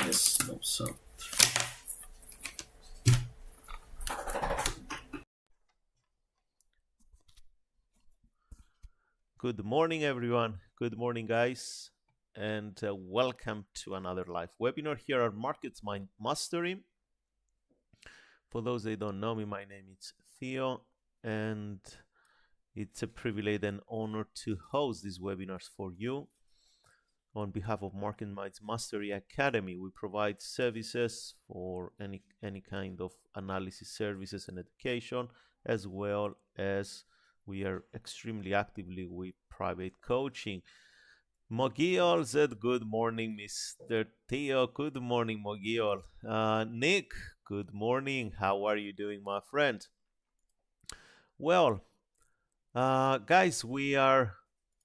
Yes, no, so. Good morning, everyone. Good morning, guys, and welcome to another live webinar here at MarketMinds Mastery. For those that don't know me, my name is Theo, and it's a privilege and honor to host these webinars for you. On behalf of MarketMinds Mastery Academy, we provide services for any kind of analysis services and education, as well as we are extremely actively with private coaching. Mogiol said, "Good morning, Mr. Theo." Good morning, Mogiol. Nick, good morning. How are you doing, my friend? Well, guys, we are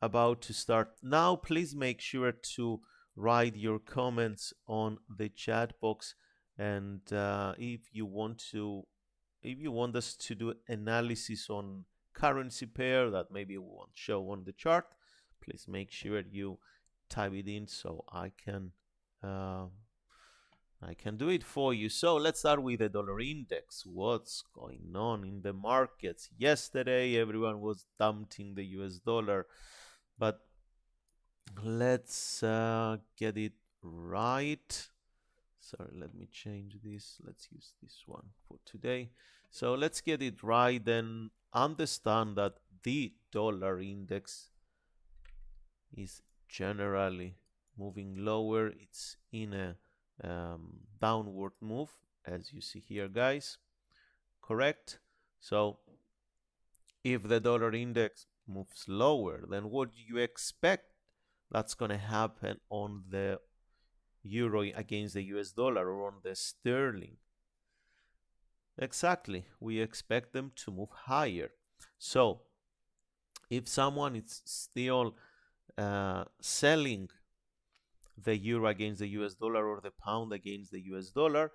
about to start now. Please make sure to write your comments on the chat box, and if you want us to do analysis on currency pair that maybe we won't show on the chart, please make sure you type it in so I can do it for you. So let's start with the dollar index. What's going on in the markets? Yesterday, everyone was dumping the US dollar, but let's get it right. Sorry, let me change this. Let's use this one for today. So let's get it right and understand that the dollar index is generally moving lower. It's in a downward move, as you see here, guys. Correct? So if the dollar index moves lower, then what do you expect that's going to happen on the euro against the US dollar or on the sterling? Exactly, we expect them to move higher. So if someone is still selling the euro against the US dollar or the pound against the US dollar,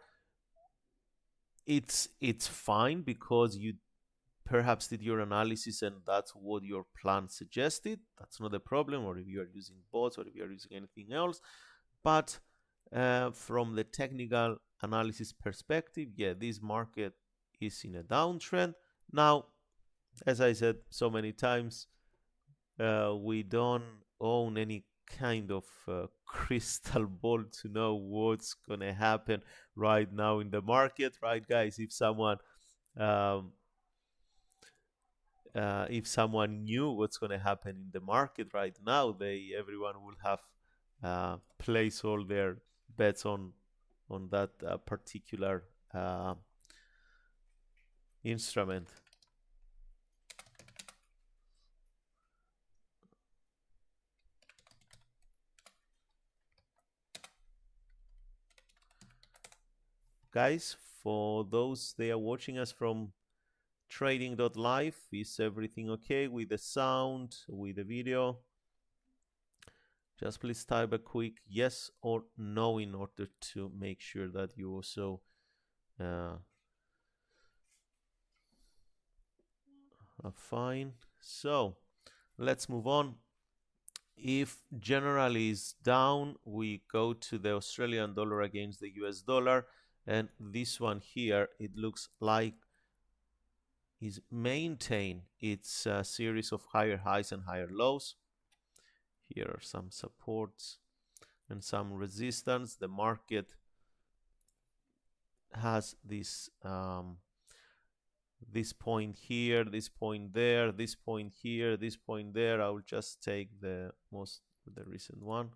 it's fine because you perhaps did your analysis and that's what your plan suggested. That's not a problem. Or if you are using bots or if you are using anything else, but from the technical analysis perspective, yeah, this market is in a downtrend now. As I said so many times, we don't own any kind of crystal ball to know what's gonna happen right now in the market, right, guys? Um, if someone knew what's gonna happen in the market right now, everyone will have placed all their bets on that particular instrument. Guys, for those they are watching us from trading.live, is everything okay with the sound, with the video? Just please type a quick yes or no in order to make sure that you also are fine. So let's move on. If general is down, we go to the Australian dollar against the US dollar, and this one here, it looks like is maintain its series of higher highs and higher lows. Here are some supports and some resistance. The market has this this point here, this point there, this point here, this point there. I will just take the recent one.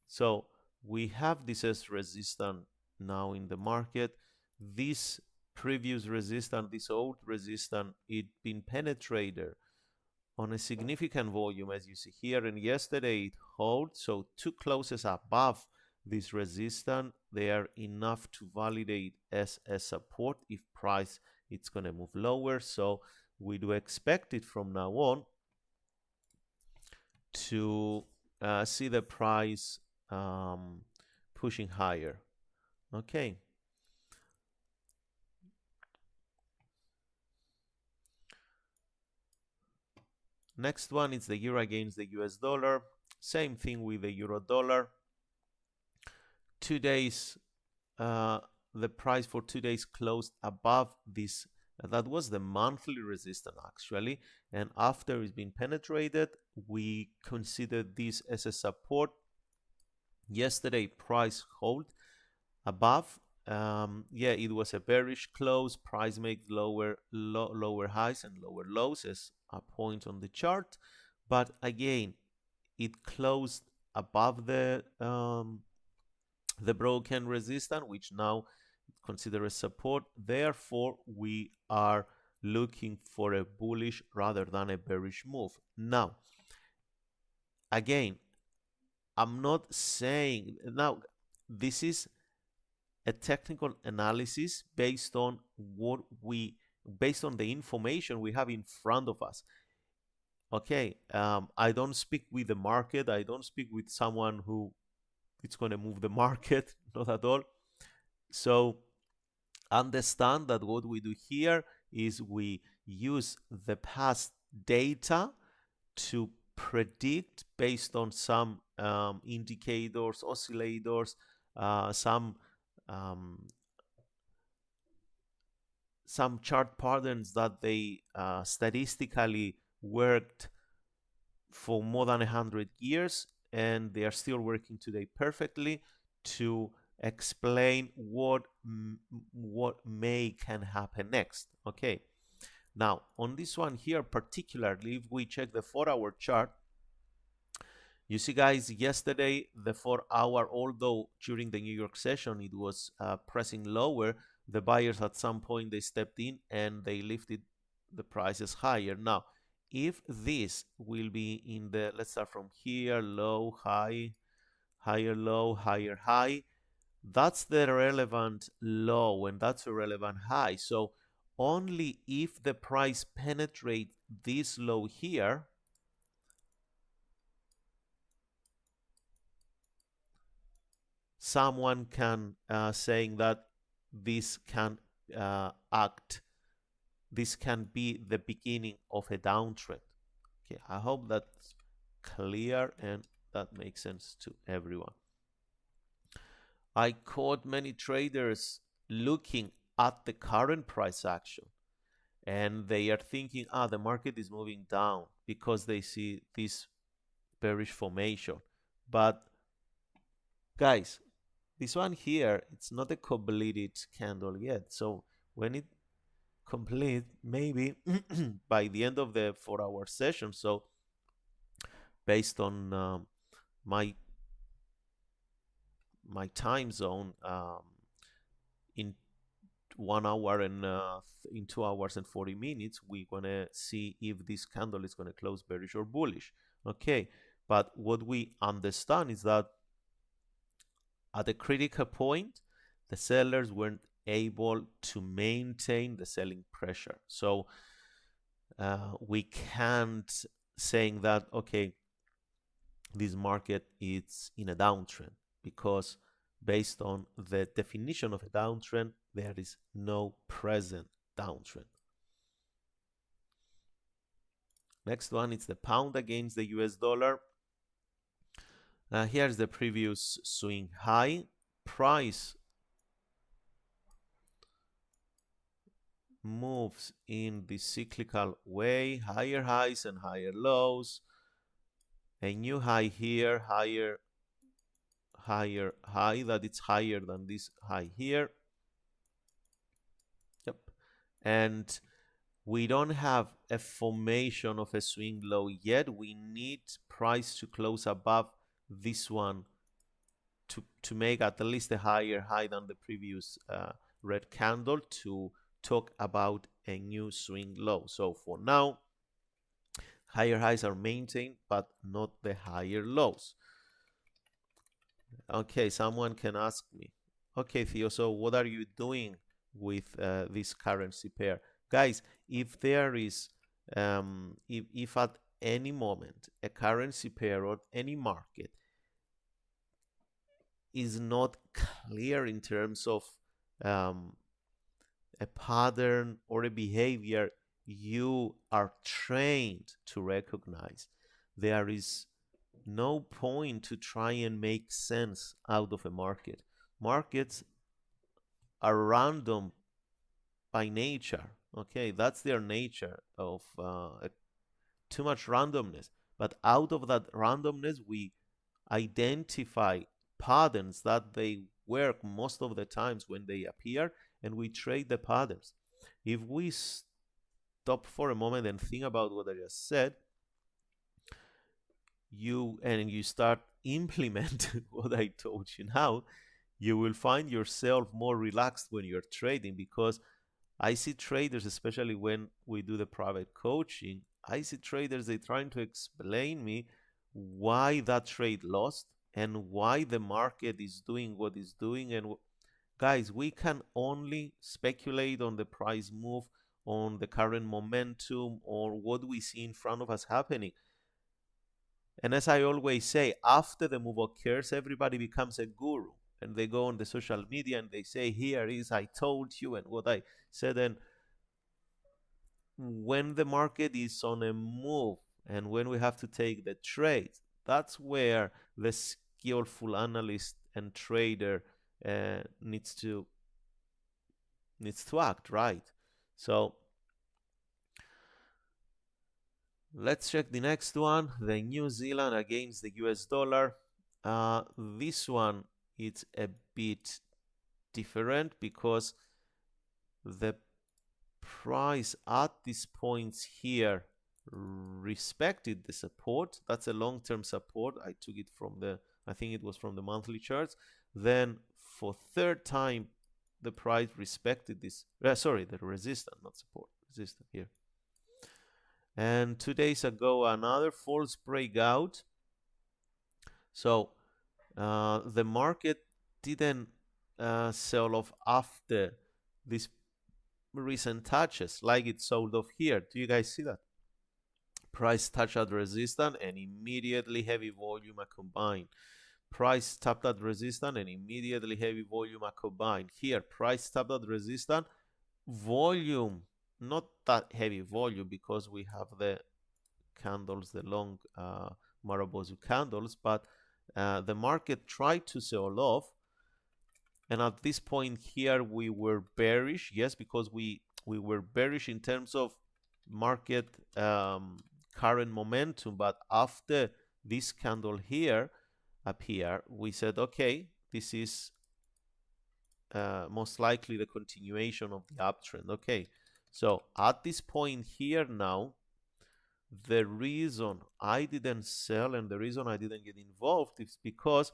So we have this as resistance now in the market. This previous resistance, this old resistance, it been penetrated on a significant volume, as you see here, and yesterday it held. So two closes above this resistance, they are enough to validate as a support if price it's going to move lower. So we do expect it from now on to see the price pushing higher. Okay. Next one is the euro against the US dollar. Same thing with the euro dollar. 2 days the price for 2 days closed above this. That was the monthly resistance actually, and after it's been penetrated, we consider this as a support. Yesterday price hold above. Yeah, it was a bearish close. Price made lower highs and lower lows as a point on the chart, but again it closed above the broken resistance, which now consider as support. Therefore, we are looking for a bullish rather than a bearish move. Now, again, I'm not saying now this is a technical analysis based on based on the information we have in front of us. Okay, I don't speak with the market. I don't speak with someone who it's going to move the market, not at all. So understand that what we do here is we use the past data to predict based on some indicators, oscillators, some chart patterns that they statistically worked for more than 100 years, and they are still working today perfectly to explain what can happen next. Okay, now on this one here particularly, if we check the 4-hour chart, you see guys, yesterday the 4-hour, although during the New York session it was pressing lower, the buyers at some point they stepped in and they lifted the prices higher. Now if this will be in the, let's start from here, low, high, higher low, higher high, that's the relevant low and that's a relevant high. So only if the price penetrates this low here, someone can saying that this can this can be the beginning of a downtrend. Okay, I hope that's clear and that makes sense to everyone. I caught many traders looking at the current price action and they are thinking, the market is moving down because they see this bearish formation. But guys, this one here, it's not a completed candle yet. So when it complete, maybe by the end of the 4-hour session, so based on my time zone, in 1 hour and in 2 hours and 40 minutes, we're gonna see if this candle is gonna close bearish or bullish. Okay, but what we understand is that at a critical point, the sellers weren't able to maintain the selling pressure. So we can't saying that, okay, this market is in a downtrend, because based on the definition of a downtrend, there is no present downtrend. Next one is the pound against the US dollar. Here's the previous swing high. Price moves in the cyclical way, higher highs and higher lows. A new high here, higher high, that it's higher than this high here. Yep. And we don't have a formation of a swing low yet. We need price to close above this one to make at least a higher high than the previous red candle to talk about a new swing low. So for now, higher highs are maintained, but not the higher lows. Okay, someone can ask me, okay, Theo, so what are you doing with this currency pair? Guys, if there is, if at any moment a currency pair or any market is not clear in terms of a pattern or a behavior you are trained to recognize, there is no point to try and make sense out of a market. Markets are random by nature. Okay, that's their nature of too much randomness. But out of that randomness, we identify patterns that they work most of the times when they appear, and we trade the patterns. If we stop for a moment and think about what I just said, you start implement what I told you now, you will find yourself more relaxed when you're trading, because I see traders, especially when we do the private coaching, I see traders, they trying to explain me why that trade lost and why the market is doing what it's doing. And guys, we can only speculate on the price move, on the current momentum, or what we see in front of us happening. And as I always say, after the move occurs, everybody becomes a guru, and they go on the social media and they say, here is, I told you, and what I said. And when the market is on a move and when we have to take the trade, that's where the skillful analyst and trader needs to act, right? So let's check the next one, the New Zealand against the US dollar. This one, it's a bit different because the price at this point here respected the support. That's a long-term support. I took it from I think it was from the monthly charts. Then for third time, the price respected this, sorry, the resistance, not support, resistance here. And 2 days ago, another false breakout. So the market didn't sell off after these recent touches, like it sold off here. Do you guys see that? Price touched at resistance and immediately heavy volume are combined. Price tapped at resistance and immediately heavy volume are combined. Here, price tapped at resistance, volume, not that heavy volume because we have the candles, the long Marubozu candles, but the market tried to sell off. And at this point here, we were bearish, yes, because we were bearish in terms of market current momentum. But after this candle here appear, we said, okay, this is most likely the continuation of the uptrend. Okay, so at this point here now, the reason I didn't sell and the reason I didn't get involved is because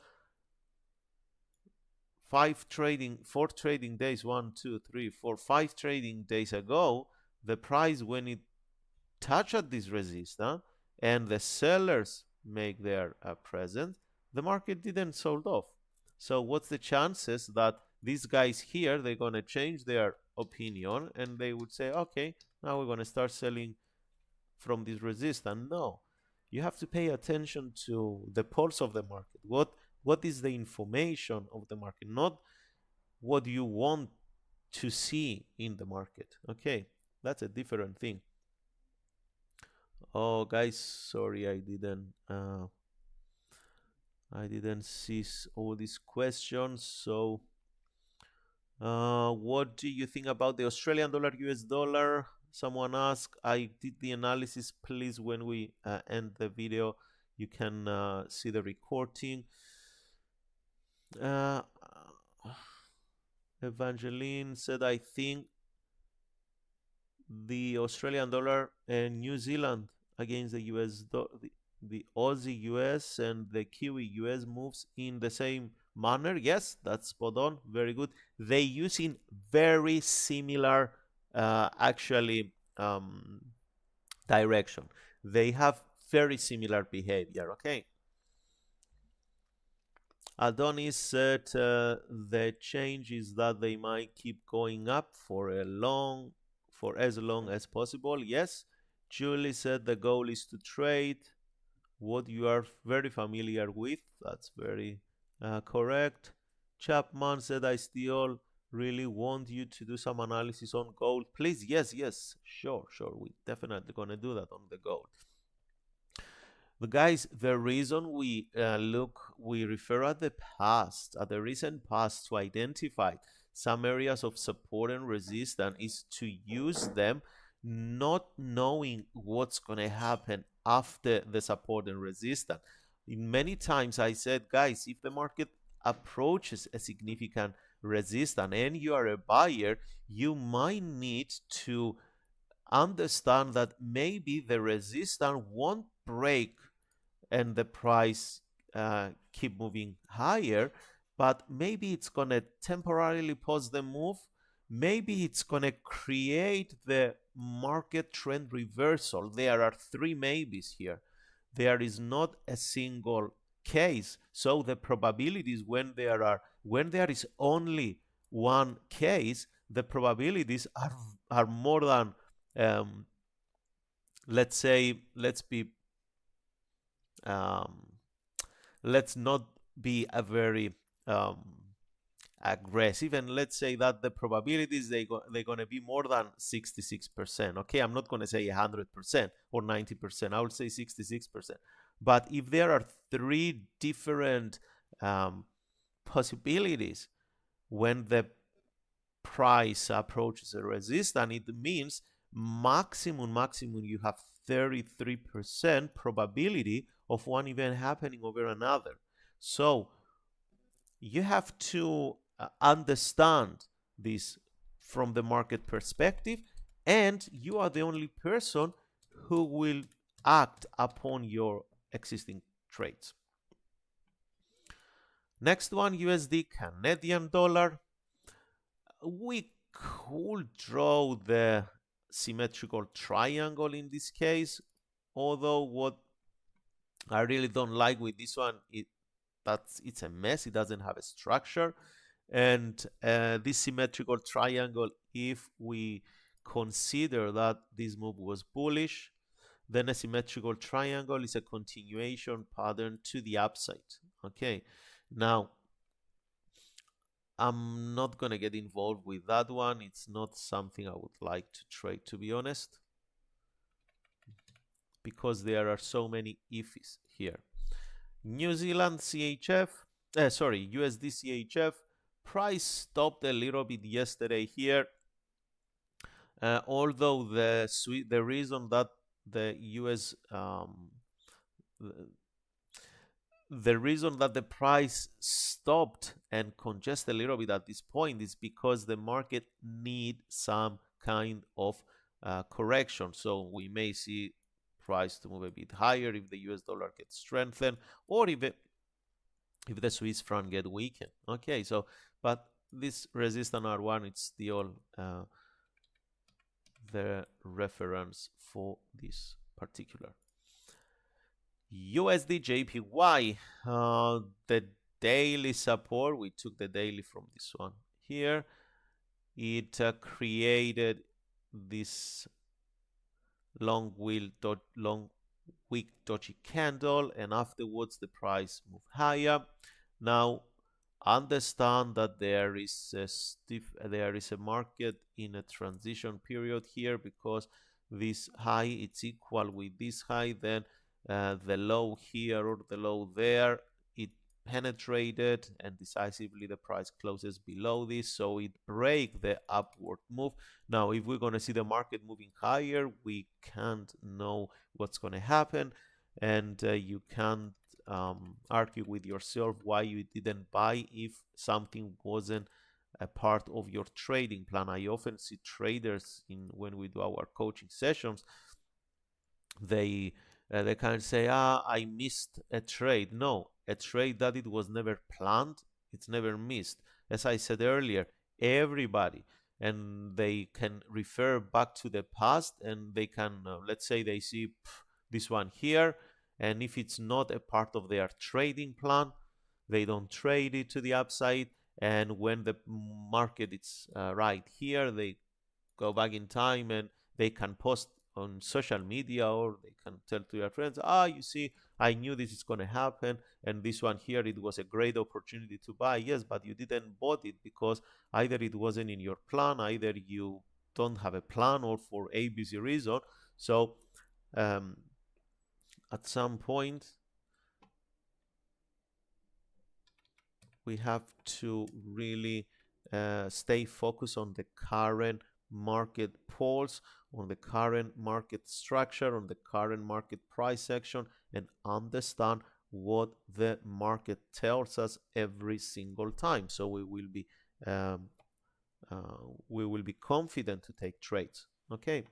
4 trading days, 1, 2, 3, 4, 5 trading days ago, the price, when it touched this resistance and the sellers make their presence, the market didn't sold off. So what's the chances that these guys here, they're going to change their opinion and they would say, okay, now we're going to start selling from this resistance? No, you have to pay attention to the pulse of the market. What is the information of the market, not what you want to see in the market. Okay, that's a different thing. Oh, guys, sorry, I didn't see all these questions. So what do you think about the Australian dollar, US dollar? Someone asked. I did the analysis. Please, when we end the video, you can see the recording. Evangeline said, I think the Australian dollar and New Zealand against the US dollar, the Aussie US and the Kiwi US moves in the same manner. Yes, that's spot on. Very good. They using very similar actually direction. They have very similar behavior. Okay. Adonis said the change is that they might keep going up for as long as possible. Yes. Julie said the goal is to trade what you are very familiar with. That's very correct. Chapman said, I still really want you to do some analysis on gold. Please, yes, sure. We definitely going to do that on the gold. But guys, the reason we refer at the past, at the recent past, to identify some areas of support and resistance is to use them not knowing what's going to happen after the support and resistance. Many times I said, guys, if the market approaches a significant resistance and you are a buyer, you might need to understand that maybe the resistance won't break and the price keep moving higher, but maybe it's going to temporarily pause the move. Maybe it's going to create the market trend reversal. There are three maybes here. There is not a single case. So the probabilities when there is only one case, the probabilities are more than let's not be a very aggressive, and let's say that the probabilities they're going to be more than 66%. Okay, I'm not going to say 100% or 90%. I will say 66%. But if there are three different possibilities when the price approaches a resistance, it means maximum you have 33% probability of one event happening over another. So you have to understand this from the market perspective, and you are the only person who will act upon your existing trades. Next one, USD Canadian dollar. We could draw the symmetrical triangle in this case, although what I really don't like with this one, it's a mess. It doesn't have a structure. And this symmetrical triangle, if we consider that this move was bullish, then a symmetrical triangle is a continuation pattern to the upside. Okay, now I'm not going to get involved with that one. It's not something I would like to trade, to be honest, because there are so many ifs here. New Zealand CHF, USD CHF, price stopped a little bit yesterday here. Although the reason that the US the reason that the price stopped and congested a little bit at this point is because the market need some kind of correction. So we may see price to move a bit higher if the US dollar gets strengthened, or if the Swiss franc get weakened. Okay, so but this resistance R1, it's still the reference for this particular. USD JPY, the daily support, we took the daily from this one here. It created this long wick dodgy candle, and afterwards the price moved higher. Now understand that there is a market in a transition period here, because this high, it's equal with this high, then the low here or the low there, it penetrated, and decisively the price closes below this, so it break the upward move. Now if we're going to see the market moving higher, we can't know what's going to happen, and you can't argue with yourself why you didn't buy if something wasn't a part of your trading plan. I often see traders when we do our coaching sessions, they can say, I missed a trade. No, a trade that it was never planned, it's never missed. As I said earlier, everybody, and they can refer back to the past, and they can, let's say they see this one here, and if it's not a part of their trading plan, they don't trade it to the upside, and when the market is right here, they go back in time and they can post on social media, or they can tell to their friends, you see, I knew this is going to happen, and this one here, it was a great opportunity to buy. Yes, but you didn't bought it because either it wasn't in your plan, either you don't have a plan, or for ABC reason. So at some point we have to really stay focused on the current market pulse, on the current market structure, on the current market price action, and understand what the market tells us every single time. So um, we will be confident to take trades. Okay.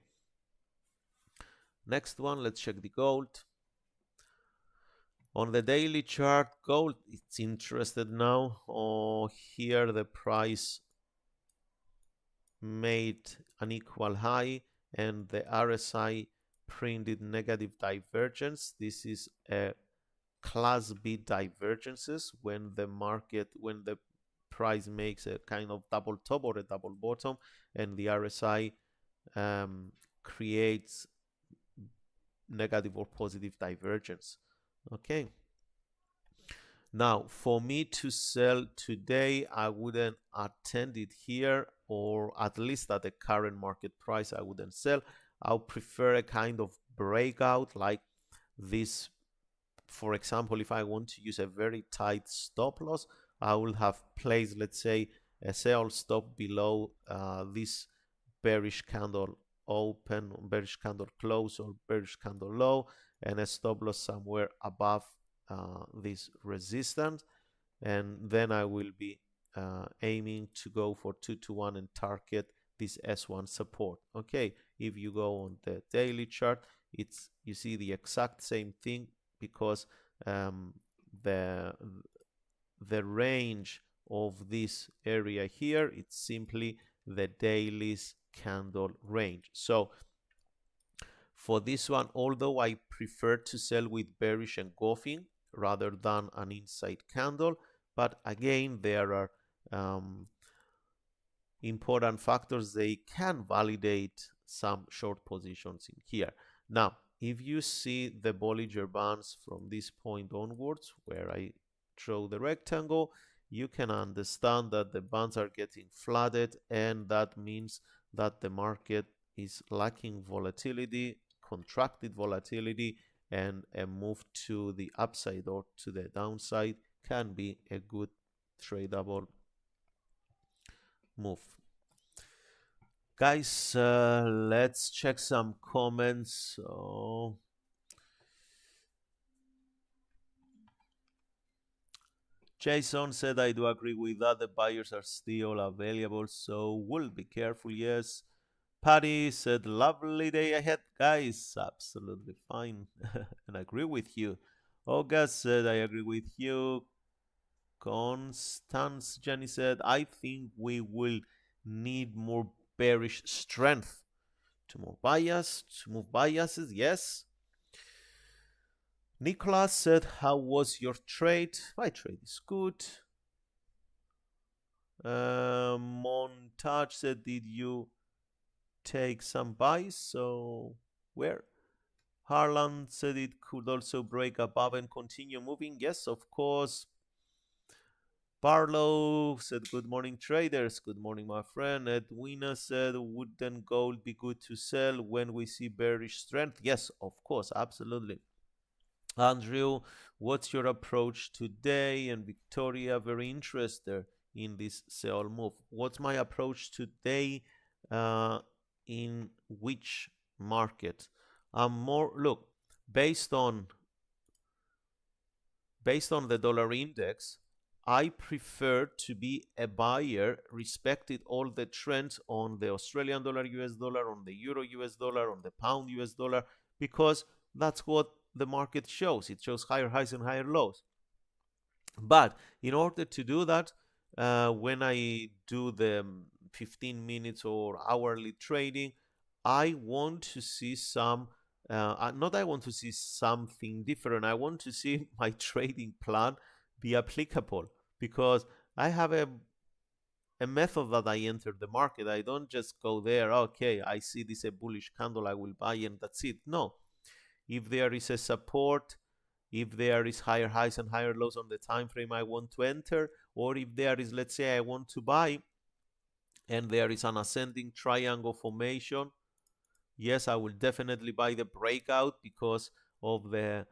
Next one, let's check the gold. On the daily chart, gold, it's interested now. Oh, here the price made an equal high and the RSI printed negative divergence. This is a class B divergences when the price makes a kind of double top or a double bottom, and the RSI creates negative or positive divergence. Okay. Now, for me to sell today, I wouldn't attend it here, or at least at the current market price, I wouldn't sell. I'll prefer a kind of breakout like this. For example, if I want to use a very tight stop loss, I will have placed, let's say, a sell stop below this bearish candle open, bearish candle close, or bearish candle low, and a stop loss somewhere above this resistance, and then I will be aiming to go for 2-to-1 and target this S1 support. Okay, if you go on the daily chart, you see the exact same thing, because the range of this area here, it's simply the daily's candle range. So for this one, although I prefer to sell with bearish engulfing rather than an inside candle, but again, there are important factors. They can validate some short positions in here. Now, if you see the Bollinger Bands from this point onwards, where I draw the rectangle, you can understand that the bands are getting flooded, and that means that the market is lacking volatility, contracted volatility, and a move to the upside or to the downside can be a good tradable move. Guys, let's check some comments. Jason said, I do agree with that. The buyers are still available, so we'll be careful. Yes. Patty said, lovely day ahead, guys. Absolutely fine. And I agree with you. August said, I agree with you. Constance Jenny said, I think we will need more bearish strength to move biases. Yes. Nicholas said, how was your trade? My trade is good. Montage said, did you take some buys? So where? Harlan said it could also break above and continue moving. Yes, of course. Barlow said, good morning, traders. Good morning, my friend. Edwina said, wouldn't gold be good to sell when we see bearish strength? Yes, of course, absolutely. Andrew, what's your approach today? And Victoria, very interested in this sell move. What's my approach today? In which market? Look, based on the dollar index, I prefer to be a buyer, respected all the trends on the Australian dollar, US dollar, on the euro, US dollar, on the pound, US dollar, because that's what the market shows. It shows higher highs and higher lows. But in order to do that, when I do the 15 minutes or hourly trading, I want to see some not I want to see something different. I want to see my trading plan be applicable, because I have a method that I enter the market. I don't just go there, okay, I see this a bullish candle, I will buy, and that's it. No. If there is a support, if there is higher highs and higher lows on the time frame, I want to enter. Or if there is, let's say I want to buy, and there is an ascending triangle formation, yes, I will definitely buy the breakout because of the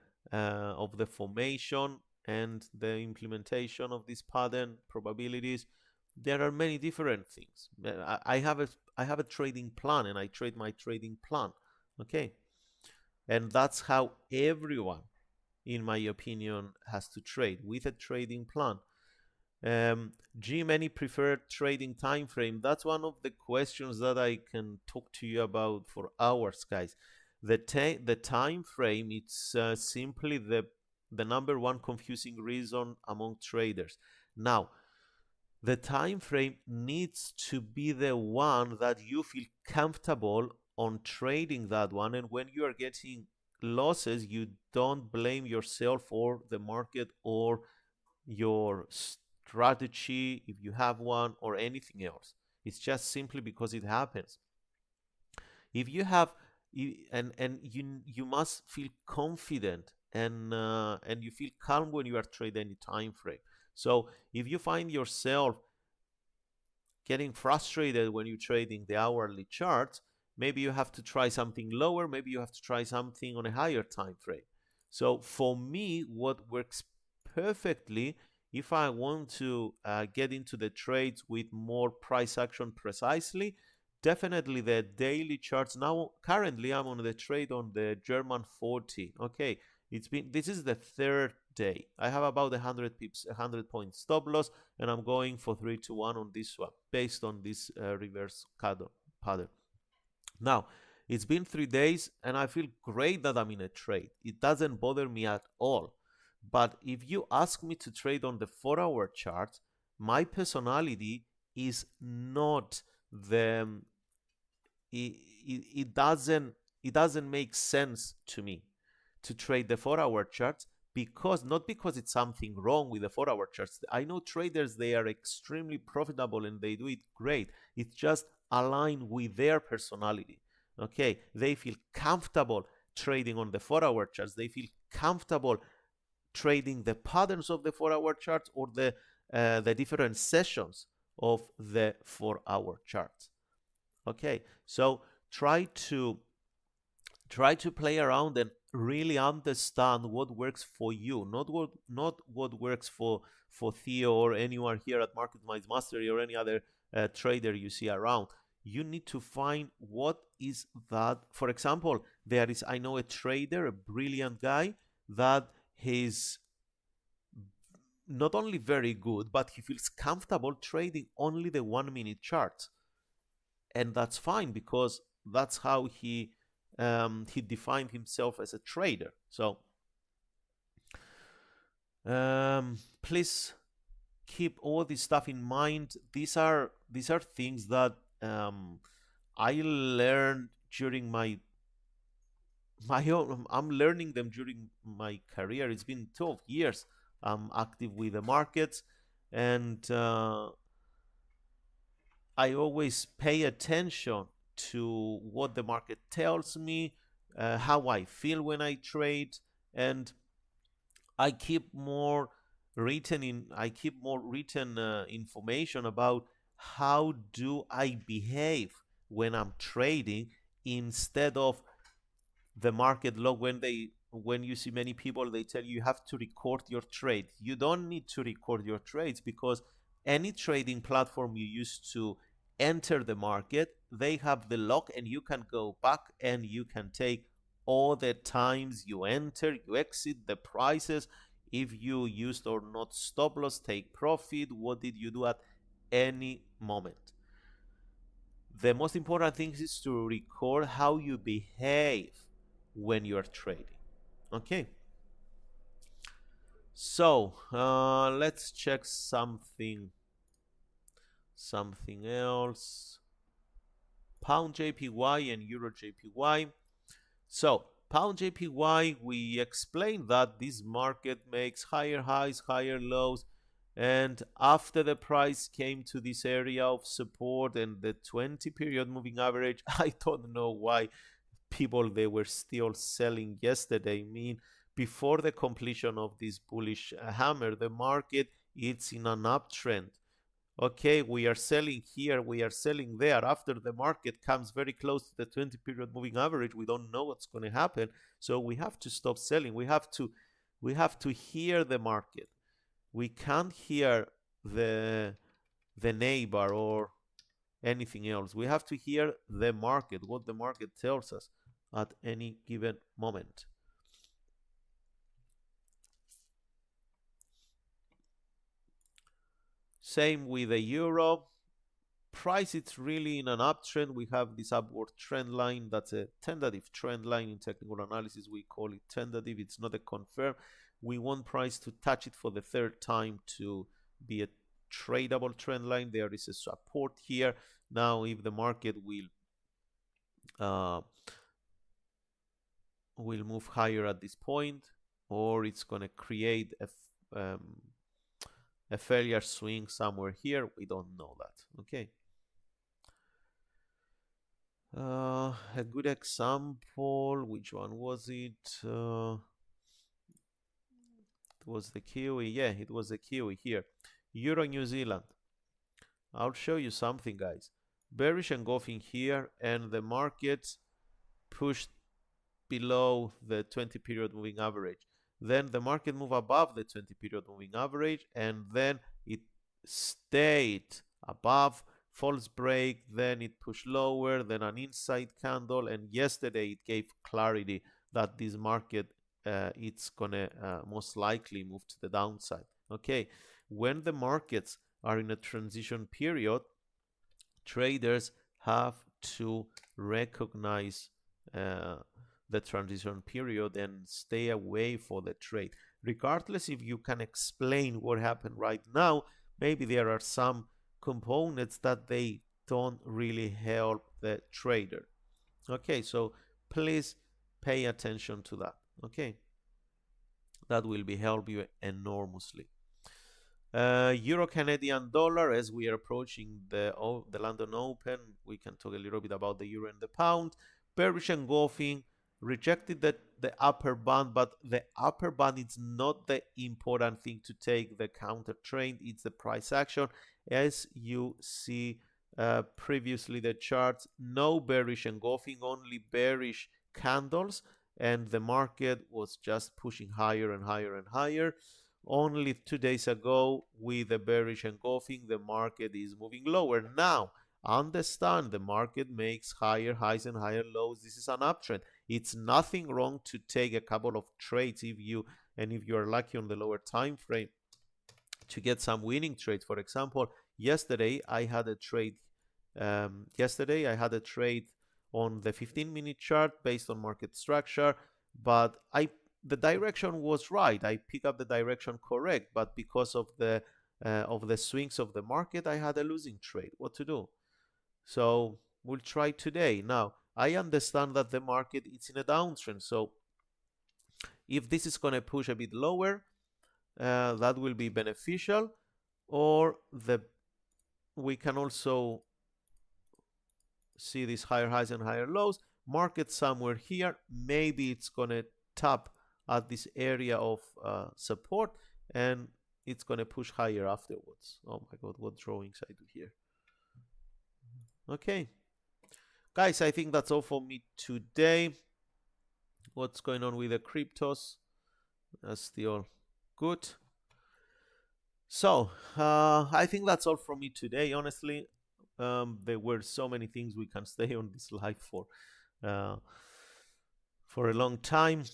formation and the implementation of this pattern probabilities. there are many different things. I have a trading plan, and I trade my trading plan. Okay, and that's how everyone, in my opinion, has to trade, with a trading plan. Jim, any preferred trading time frame? That's one of the questions that I can talk to you about for hours, guys. The time frame, it's simply the number one confusing reason among traders. Now, the time frame needs to be the one that you feel comfortable on trading that one, and when you are getting losses, you don't blame yourself or the market or your strategy, if you have one, or anything else. It's just simply because it happens. If you have, and you must feel confident, and you feel calm when you are trading any time frame. So if you find yourself getting frustrated when you're trading the hourly charts, maybe you have to try something lower, maybe you have to try something on a higher time frame. So for me, what works perfectly, if I want to get into the trades with more price action precisely, definitely the daily charts. Now currently I'm on the trade on the German 40. Okay, this is the third day. I have about 100 pips, 100 point stop loss, and I'm going for 3 to 1 on this one based on this reverse pattern. Now, it's been 3 days and I feel great that I'm in a trade. It doesn't bother me at all. But if you ask me to trade on the 4-hour chart, my personality is not the it, it doesn't make sense to me to trade the 4-hour charts, because not because it's something wrong with the 4-hour charts. I know traders, they are extremely profitable and they do it great. It's just aligned with their personality. Okay, they feel comfortable trading on the 4-hour charts. They feel comfortable trading the patterns of the 4-hour charts, or the different sessions of the 4-hour charts. Okay, so try to play around and really understand what works for you, not what works for Theo or anyone here at MarketMinds Mastery or any other trader you see around. You need to find what is that. For example, I know a trader, a brilliant guy, that he's not only very good, but he feels comfortable trading only the 1 minute chart, and that's fine because that's how he defined himself as a trader. So please keep all this stuff in mind. These are things that I learned during my own. I'm learning them during my career. It's been 12 years I'm active with the markets, and I always pay attention to what the market tells me, how I feel when I trade, and I keep more written information about how do I behave when I'm trading, instead of the market log. When you see many people, they tell you have to record your trade. You don't need to record your trades, because any trading platform you use to enter the market, they have the log, and you can go back and you can take all the times you enter, you exit, the prices, if you used or not stop loss, take profit, what did you do at any moment. The most important thing is to record how you behave when you are trading. Okay, so let's check something else. Pound JPY and Euro JPY. So pound JPY, we explained that this market makes higher highs, higher lows, and after the price came to this area of support and the 20 period moving average, I don't know why people, they were still selling yesterday. I mean, before the completion of this bullish hammer, the market, it's in an uptrend. Okay, we are selling here, we are selling there. After the market comes very close to the 20 period moving average, we don't know what's going to happen, so we have to stop selling. We have to hear the market. We can't hear the the neighbor or anything else. We have to hear the market, what the market tells us at any given moment. Same with the euro. Price, it's really in an uptrend. We have this upward trend line. That's a tentative trend line. In technical analysis, we call it tentative. It's not a confirm. We want price to touch it for the third time to be a tradable trend line. There is a support here. Now, if the market will move higher at this point, or it's going to create a failure swing somewhere here, we don't know that. Okay. A good example, which one was it? It was the Kiwi. Yeah, it was the Kiwi here. Euro New Zealand. I'll show you something, guys. Bearish engulfing here, and the market pushed below the 20 period moving average. Then the market moved above the 20 period moving average, and then it stayed above. False break, then it pushed lower, then an inside candle, and yesterday it gave clarity that this market it's gonna most likely move to the downside. Okay, when the markets are in a transition period, traders have to recognize the transition period and stay away for the trade. Regardless if you can explain what happened right now, maybe there are some components that they don't really help the trader. Okay, so please pay attention to that. Okay, that will be help you enormously. Euro Canadian dollar, as we are approaching the London Open, we can talk a little bit about the euro and the pound. Bearish engulfing, rejected the upper band, but the upper band is not the important thing to take the counter trade. It's the price action. As you see previously, the charts, no bearish engulfing, only bearish candles, and the market was just pushing higher and higher and higher. Only 2 days ago, with the bearish engulfing, the market is moving lower. Now, understand, the market makes higher highs and higher lows. This is an uptrend. It's nothing wrong to take a couple of trades if you are lucky on the lower time frame to get some winning trades. For example, yesterday I had a trade. On the 15-minute chart based on market structure, but the direction was right. I picked up the direction correct, but because of the swings of the market, I had a losing trade. What to do? So we'll try today. Now, I understand that the market is in a downtrend. So if this is going to push a bit lower, that will be beneficial. Or we can also see these higher highs and higher lows. Market somewhere here. Maybe it's going to tap at this area of support, and it's going to push higher afterwards. Oh my God, what drawings I do here. Okay, guys, I think that's all for me today. What's going on with the cryptos? That's still good. So I think that's all from me today. Honestly, there were so many things we can stay on this live for a long time.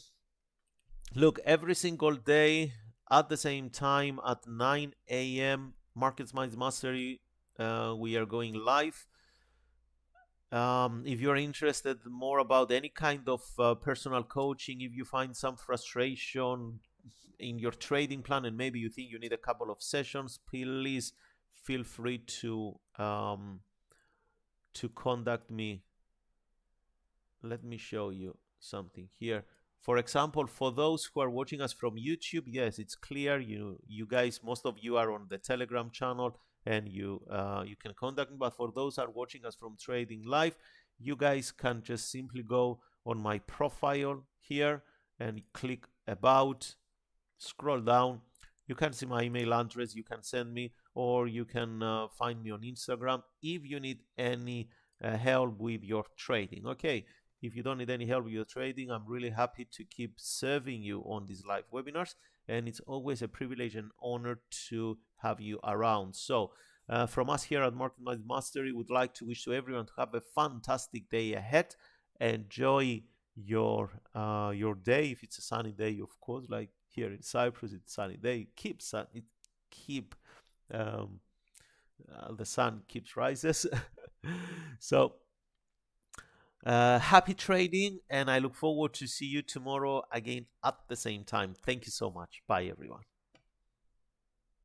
Look, every single day at the same time at 9 a.m. MarketMinds Mastery, we are going live. If you're interested more about any kind of personal coaching, if you find some frustration in your trading plan and maybe you think you need a couple of sessions, please feel free to contact me. Let me show you something here. For example, for those who are watching us from YouTube, yes, it's clear. You guys, most of you are on the Telegram channel, and you can contact me. But for those who are watching us from Trading Live, you guys can just simply go on my profile here and click About, scroll down. You can see my email address. You can send me, or you can find me on Instagram if you need any help with your trading. Okay. If you don't need any help with your trading, I'm really happy to keep serving you on these live webinars. And it's always a privilege and honor to have you around. So From us here at MarketMinds Mastery, would like to wish to everyone to have a fantastic day ahead. Enjoy your day. If it's a sunny day, of course, like here in Cyprus, it's a sunny day. Keep the sun keeps rises. So happy trading, and I look forward to see you tomorrow again at the same time. Thank you so much. Bye, everyone.